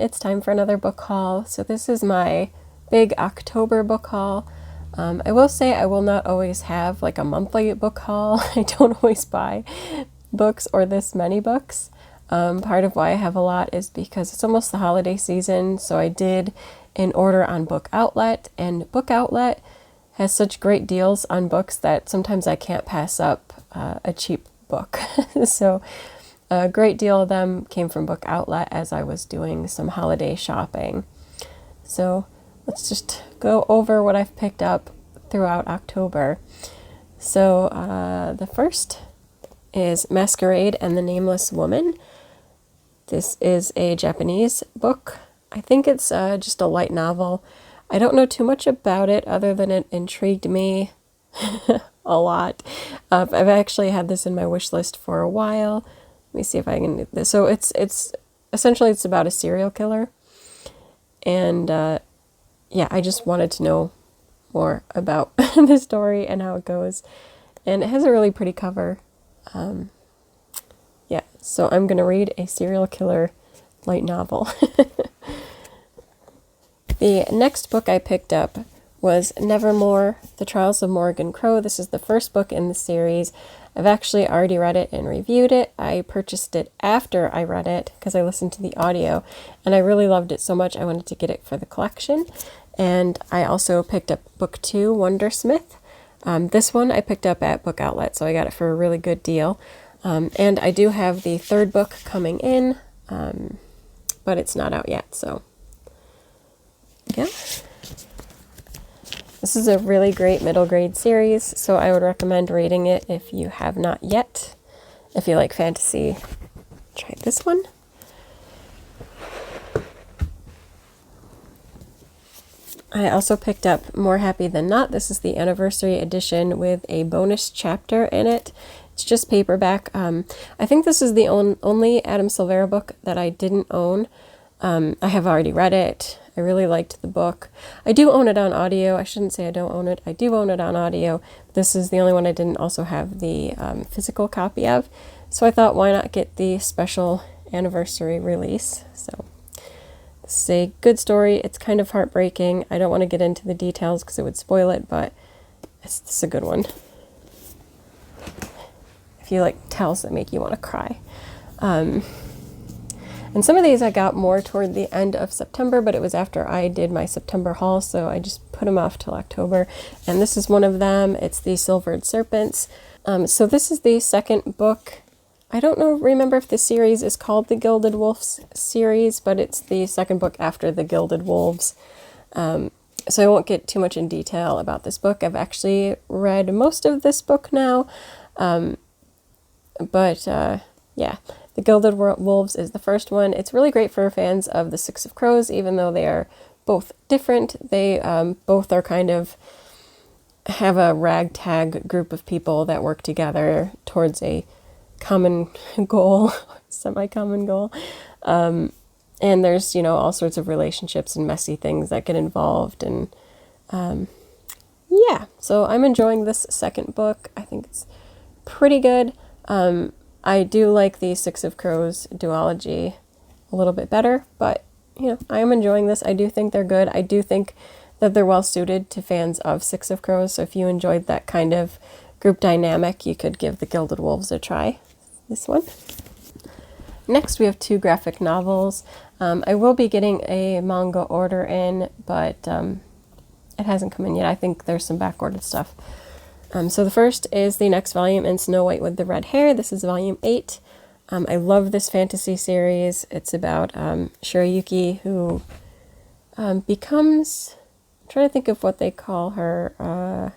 it's time for another book haul. So this is my big October book haul. I will say I will not always have like a monthly book haul. I don't always buy books or this many books. Part of why I have a lot is because it's almost the holiday season, so I did an order on Book Outlet, and Book Outlet has such great deals on books that sometimes I can't pass up a cheap book. So a great deal of them came from Book Outlet as I was doing some holiday shopping. So let's just go over what I've picked up throughout October. So the first is Masquerade and the Nameless Woman. This is a Japanese book. I think it's just a light novel. I don't know too much about it other than it intrigued me a lot. I've actually had this in my wish list for a while. Let me see if I can do this. So it's essentially it's about a serial killer. And yeah, I just wanted to know more about the story and how it goes. And it has a really pretty cover. Yeah, so I'm going to read a serial killer light novel. The next book I picked up was Nevermore, The Trials of Morgan Crow. This is the first book in the series. I've actually already read it and reviewed it. I purchased it after I read it because I listened to the audio, and I really loved it so much I wanted to get it for the collection. And I also picked up book 2, Wondersmith. This one I picked up at Book Outlet, so I got it for a really good deal. And I do have the third book coming in, but it's not out yet, so yeah. This is a really great middle grade series, so I would recommend reading it if you have not yet. If you like fantasy, try this one. I also picked up More Happy Than Not. This is the anniversary edition with a bonus chapter in it. It's just paperback. I think this is the only Adam Silvera book that I didn't own. I have already read it. I really liked the book. I do own it on audio. I shouldn't say I don't own it. I do own it on audio. This is the only one I didn't also have the physical copy of. So I thought, why not get the special anniversary release? So this is a good story. It's kind of heartbreaking. I don't want to get into the details because it would spoil it, but it's a good one. If you like tales that make you want to cry. And some of these I got more toward the end of September, but it was after I did my September haul, so I just put them off till October. And this is one of them. It's the Silvered Serpents. So this is the second book. I don't remember if the series is called the Gilded Wolves series, but it's the second book after the Gilded Wolves. So I won't get too much in detail about this book. I've actually read most of this book now. Yeah, The Gilded Wolves is the first one. It's really great for fans of the Six of Crows, even though they are both different. They both are kind of have a ragtag group of people that work together towards a common goal, semi-common goal. And there's, all sorts of relationships and messy things that get involved. And yeah, so I'm enjoying this second book. I think it's pretty good. I do like the Six of Crows duology a little bit better, but, I am enjoying this. I do think they're good. I do think that they're well suited to fans of Six of Crows, so if you enjoyed that kind of group dynamic, you could give the Gilded Wolves a try. This one. Next, we have 2 graphic novels. I will be getting a manga order in, but it hasn't come in yet. I think there's some back-ordered stuff. So the first is the next volume in Snow White with the Red Hair. This is volume 8. I love this fantasy series. It's about Shirayuki, who becomes... I'm trying to think of what they call her. I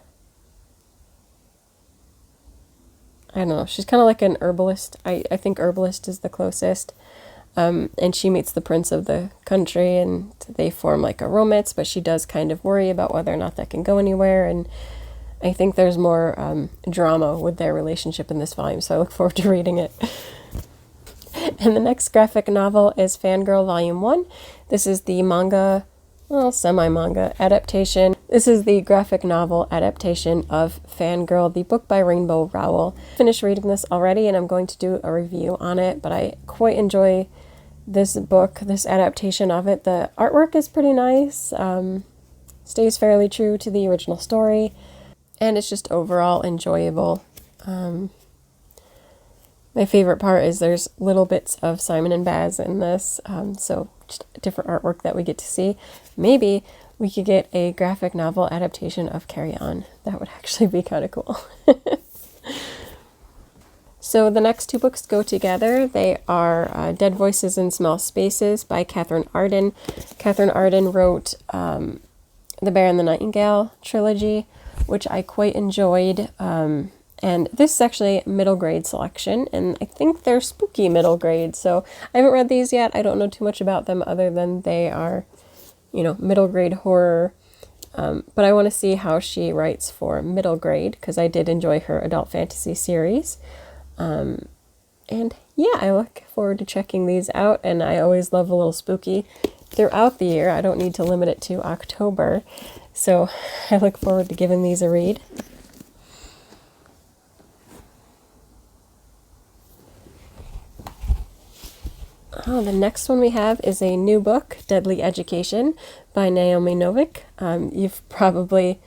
don't know. She's kind of like an herbalist. I think herbalist is the closest. And she meets the prince of the country, and they form like a romance, but she does kind of worry about whether or not that can go anywhere, and I think there's more drama with their relationship in this volume, so I look forward to reading it. And the next graphic novel is Fangirl Volume 1. This is the manga, semi-manga adaptation. This is the graphic novel adaptation of Fangirl, the book by Rainbow Rowell. I finished reading this already, and I'm going to do a review on it, but I quite enjoy this book, this adaptation of it, the artwork is pretty nice, stays fairly true to the original story, and it's just overall enjoyable. My favorite part is there's little bits of Simon and Baz in this, so just different artwork that we get to see. Maybe we could get a graphic novel adaptation of Carry On. That would actually be kind of cool. So the next two books go together. They are Dead Voices in Small Spaces by Catherine Arden. Catherine Arden wrote The Bear and the Nightingale trilogy, which I quite enjoyed. And this is actually a middle grade selection, and I think they're spooky middle grade. So I haven't read these yet. I don't know too much about them other than they are, middle grade horror. But I want to see how she writes for middle grade, because I did enjoy her adult fantasy series. And yeah, I look forward to checking these out, and I always love a little spooky throughout the year. I don't need to limit it to October, so I look forward to giving these a read. Oh, the next one we have is a new book, Deadly Education by Naomi Novik. You've probably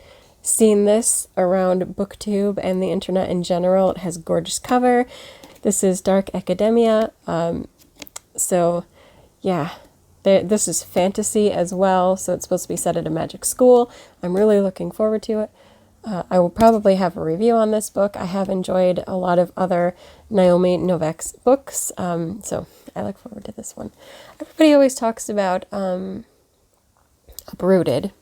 seen this around BookTube and the internet in general. It has a gorgeous cover. This is dark academia. So yeah, this is fantasy as well. So it's supposed to be set at a magic school. I'm really looking forward to it. I will probably have a review on this book. I have enjoyed a lot of other Naomi Novik's books. So I look forward to this one. Everybody always talks about Uprooted,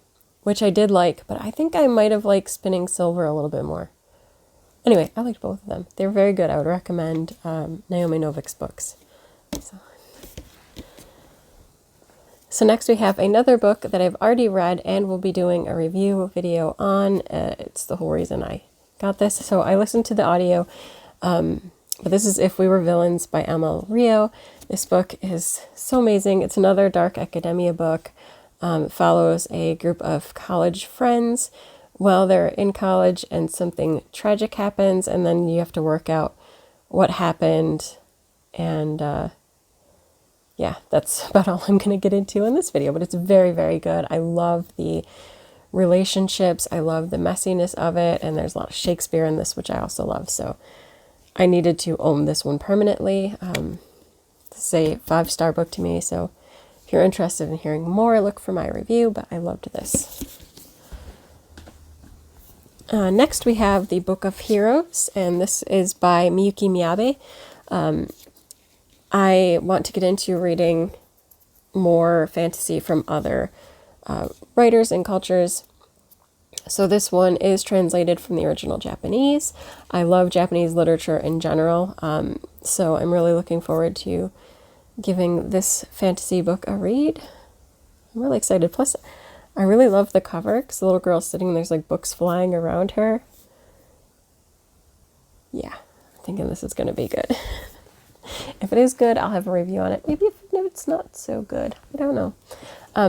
which I did like, but I think I might have liked Spinning Silver a little bit more. Anyway, I liked both of them. They were very good. I would recommend Naomi Novik's books. So next we have another book that I've already read and will be doing a review video on. It's the whole reason I got this. So I listened to the audio, but this is If We Were Villains by Emma Rio. This book is so amazing. It's another dark academia book. It follows a group of college friends while they're in college, and something tragic happens, and then you have to work out what happened. And yeah, that's about all I'm going to get into in this video, but it's very, very good. I love the relationships. I love the messiness of it, and there's a lot of Shakespeare in this, which I also love. So I needed to own this one permanently. This is a 5-star book to me, so if you're interested in hearing more, look for my review, but I loved this. Next we have the Book of Heroes, and this is by Miyuki Miyabe. I want to get into reading more fantasy from other writers and cultures. So this one is translated from the original Japanese. I love Japanese literature in general, so I'm really looking forward to giving this fantasy book a read. I'm really excited. Plus, I really love the cover, because the little girl's sitting and there's like books flying around her. Yeah, I'm thinking this is going to be good. If it is good, I'll have a review on it. Maybe if it's not so good. I don't know.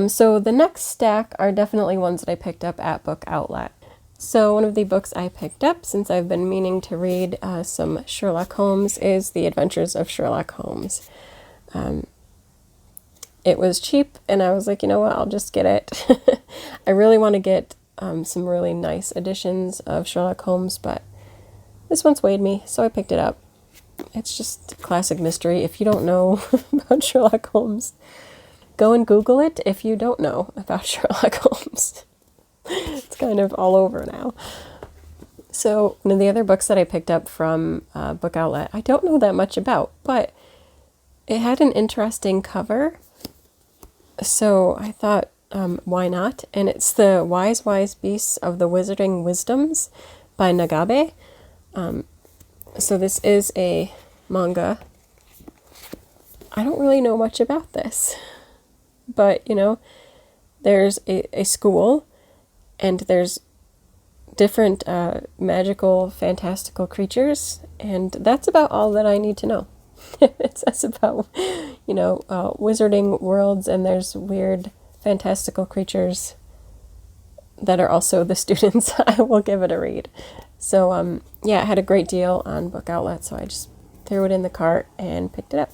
So the next stack are definitely ones that I picked up at Book Outlet. So one of the books I picked up, since I've been meaning to read some Sherlock Holmes, is The Adventures of Sherlock Holmes. It was cheap, and I was like, you know what, I'll just get it. I really want to get some really nice editions of Sherlock Holmes, but this one swayed me, so I picked it up. It's just classic mystery. If you don't know about Sherlock Holmes, go and Google it if you don't know about Sherlock Holmes. It's kind of all over now. So one of the other books that I picked up from Book Outlet, I don't know that much about, but it had an interesting cover. So I thought, why not? And it's The Wise, Wise Beasts of the Wizarding Wisdoms by Nagabe. So this is a manga. I don't really know much about this, but there's a school, and there's different magical, fantastical creatures, and that's about all that I need to know. It says about, wizarding worlds, and there's weird, fantastical creatures that are also the students. I will give it a read. So, yeah, it had a great deal on Book Outlet, so I just threw it in the cart and picked it up.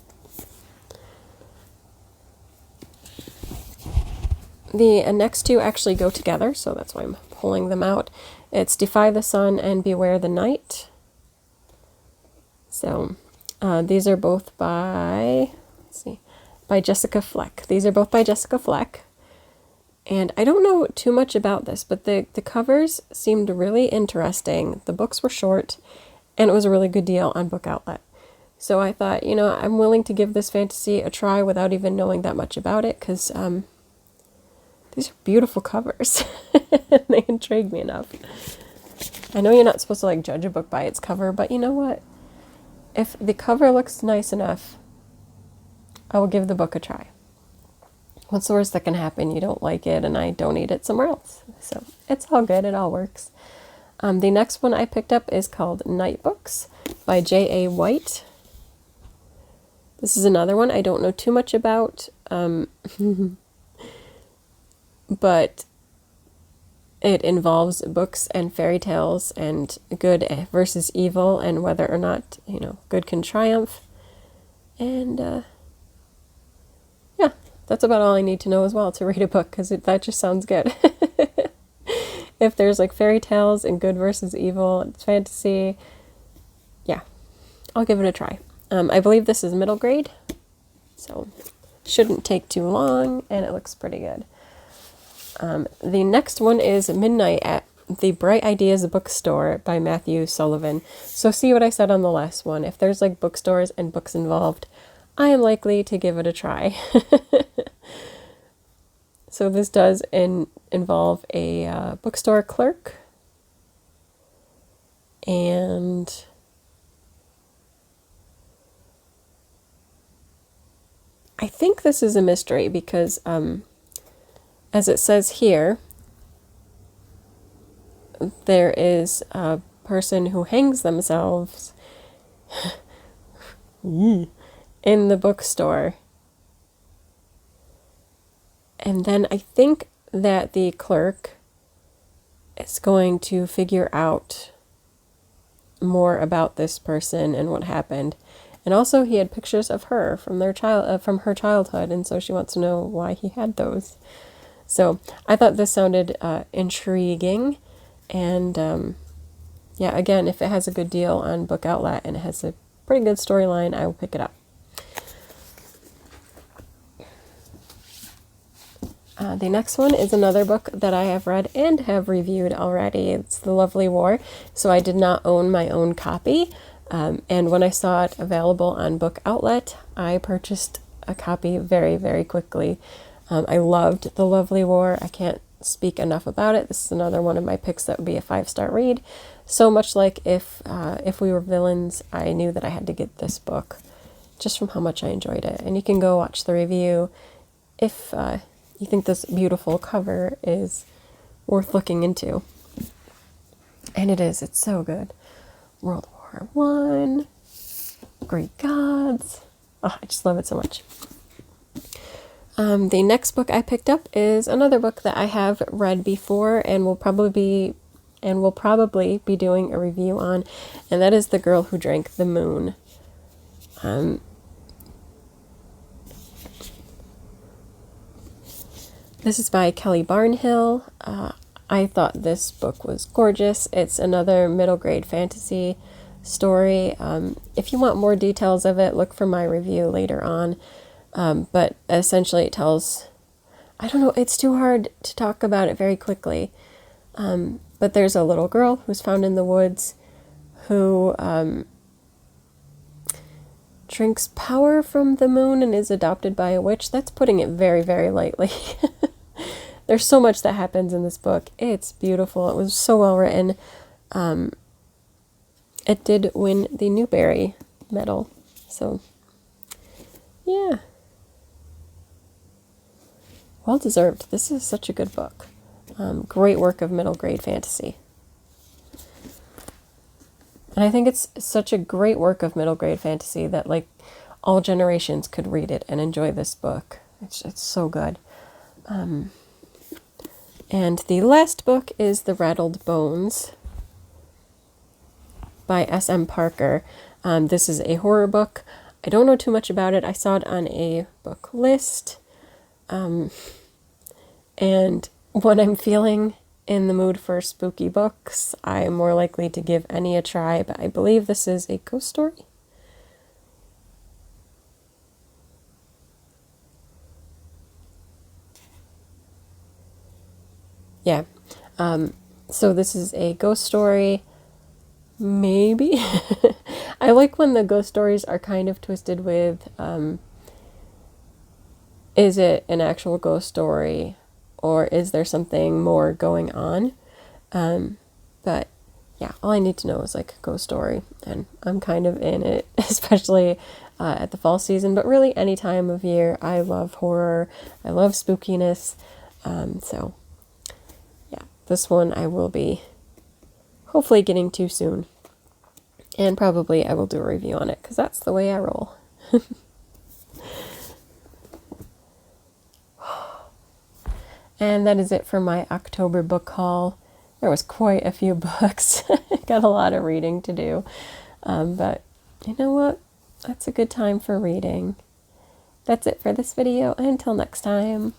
The next two actually go together, so that's why I'm pulling them out. It's Defy the Sun and Beware the Night. So these are both by, let's see, by Jessica Fleck. These are both by Jessica Fleck. And I don't know too much about this, but the covers seemed really interesting. The books were short, and it was a really good deal on Book Outlet. So I thought, you know, I'm willing to give this fantasy a try without even knowing that much about it, because these are beautiful covers. They intrigue me enough. I know you're not supposed to like judge a book by its cover, but you know what? If the cover looks nice enough, I will give the book a try. What's the worst that can happen? You don't like it and I donate it somewhere else. So it's all good. It all works. The next one I picked up is called Night Books by J.A. White. This is another one I don't know too much about, but it involves books and fairy tales and good versus evil and whether or not, you know, good can triumph. And yeah, that's about all I need to know as well to read a book, because that just sounds good. If there's like fairy tales and good versus evil, it's fantasy, yeah, I'll give it a try. I believe this is middle grade, so shouldn't take too long, and it looks pretty good. The next one is Midnight at the Bright Ideas Bookstore by Matthew Sullivan. So see what I said on the last one. If there's like bookstores and books involved, I am likely to give it a try. So this does involve a bookstore clerk, and I think this is a mystery because as it says here, there is a person who hangs themselves in the bookstore. And then I think that the clerk is going to figure out more about this person and what happened. And also he had pictures of her from from her childhood, and so she wants to know why he had those. So I thought this sounded intriguing, and yeah, again, if it has a good deal on Book Outlet and it has a pretty good storyline, I will pick it up. The next one is another book that I have read and have reviewed already. It's The Lovely War. So I did not own my own copy, and when I saw it available on Book Outlet, I purchased a copy very, very quickly. I loved The Lovely War. I can't speak enough about it. This is another one of my picks that would be a 5-star read. So much like If We Were Villains, I knew that I had to get this book just from how much I enjoyed it. And you can go watch the review if you think this beautiful cover is worth looking into. And it is. It's so good. World War I, Greek gods. Oh, I just love it so much. The next book I picked up is another book that I have read before and will probably be doing a review on, and that is The Girl Who Drank the Moon. This is by Kelly Barnhill. I thought this book was gorgeous. It's another middle grade fantasy story. If you want more details of it, look for my review later on. But essentially it tells, I don't know, it's too hard to talk about it very quickly. But there's a little girl who's found in the woods who drinks power from the moon and is adopted by a witch. That's putting it very, very lightly. There's so much that happens in this book. It's beautiful. It was so well written. It did win the Newbery Medal. So, yeah. Well deserved. This is such a good book. Great work of middle grade fantasy. And I think it's such a great work of middle grade fantasy that like all generations could read it and enjoy this book. It's so good. And the last book is The Rattled Bones by S.M. Parker. This is a horror book. I don't know too much about it. I saw it on a book list. And when I'm feeling in the mood for spooky books, I'm more likely to give any a try, but I believe this is a ghost story. Yeah. So this is a ghost story. Maybe. I like when the ghost stories are kind of twisted with, is it an actual ghost story or is there something more going on? But yeah, all I need to know is like a ghost story, and I'm kind of in it, especially at the fall season, but really any time of year. I love horror, I love spookiness. So yeah, this one I will be hopefully getting to soon. And probably I will do a review on it because that's the way I roll. And that is it for my October book haul. There was quite a few books. Got a lot of reading to do. But you know what? That's a good time for reading. That's it for this video. Until next time.